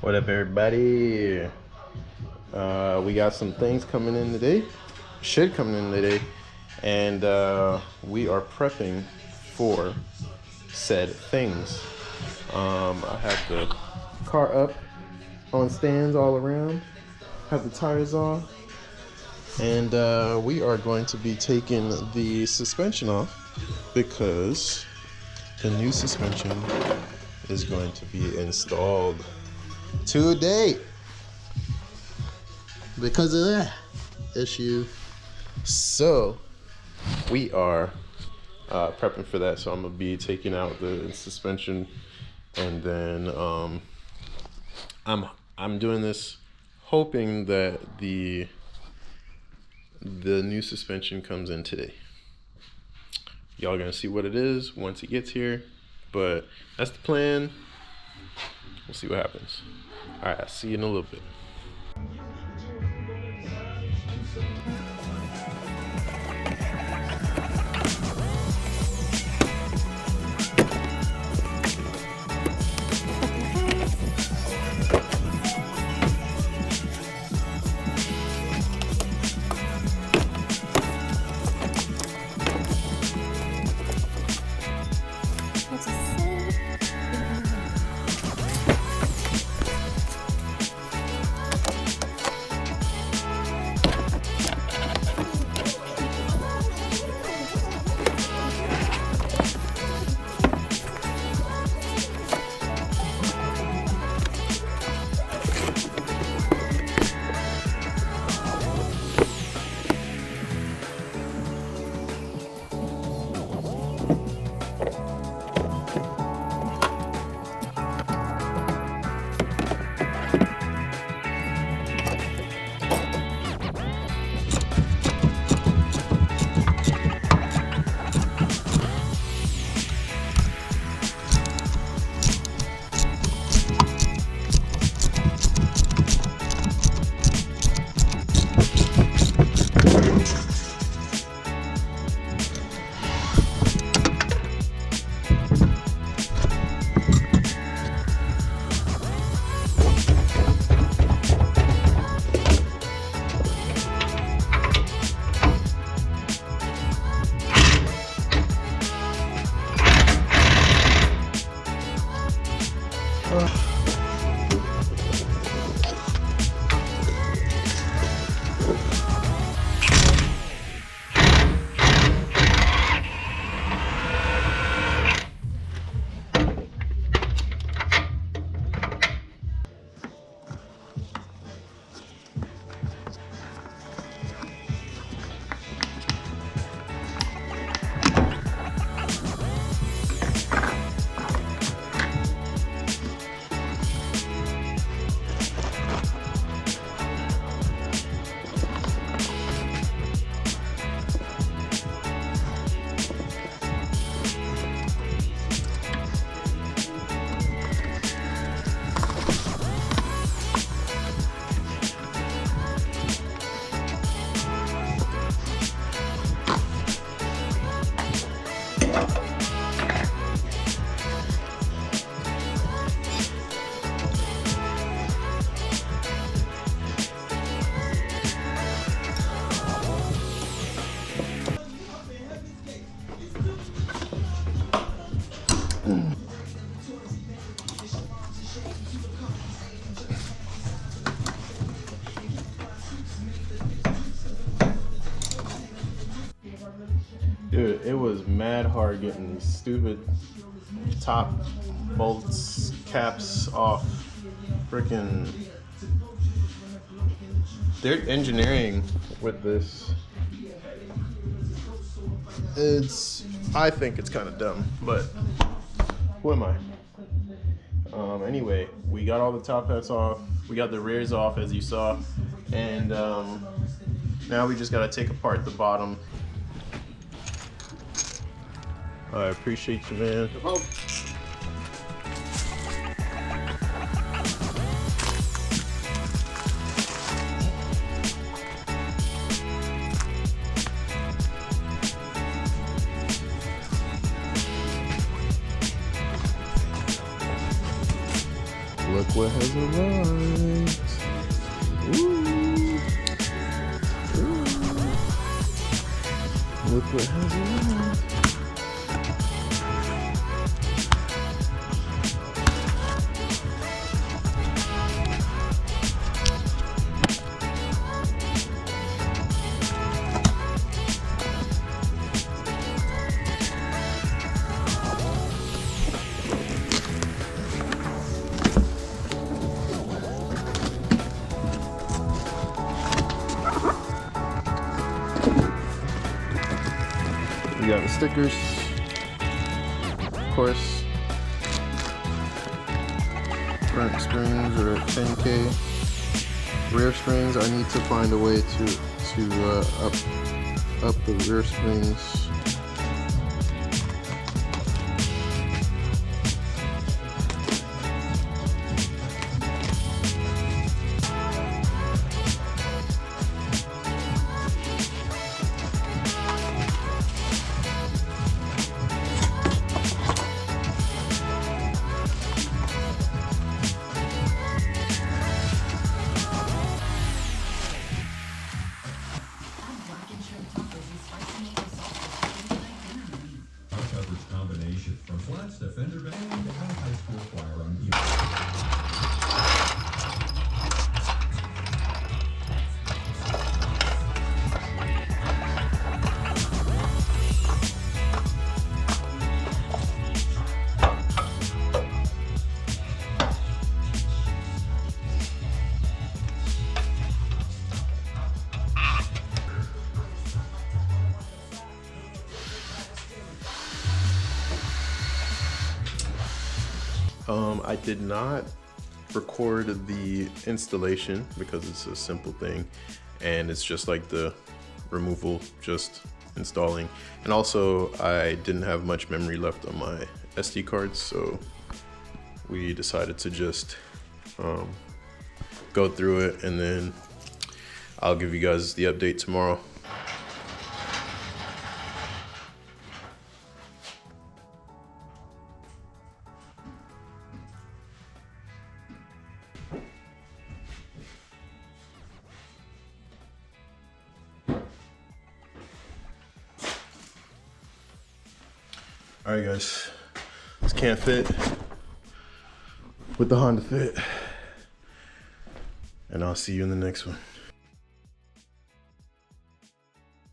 What up, everybody? We got some things coming in today, and we are prepping for said things. I have the car up on stands all around, have the tires on, and we are going to be taking the suspension off because the new suspension is going to be installed today because of that issue. So we are prepping for that. So I'm gonna be taking out the suspension, and then I'm doing this hoping that the new suspension comes in today. Y'all gonna see what it is once it gets here, but that's the plan. We'll see what happens. All right, I'll see you in a little bit. Dude, it was mad hard getting these stupid top bolts, caps off. Freaking, their engineering with this, I think it's kind of dumb, but who am I? Anyway, we got all the top hats off, we got the rears off as you saw, and now we just gotta take apart the bottom. I appreciate you, man. Look what has has arrived. Ooh. Ooh. Look what has arrived. We got the stickers, of course. Front springs are 10K. Rear springs, I need to find a way to up the rear springs. From flats to fender band to high school choir on I did not record the installation because it's a simple thing and it's just like the removal, just installing. And also I didn't have much memory left on my SD cards, so we decided to just go through it and then I'll give you guys the update tomorrow. All right, guys, this can't fit with the Honda Fit, and I'll see you in the next one.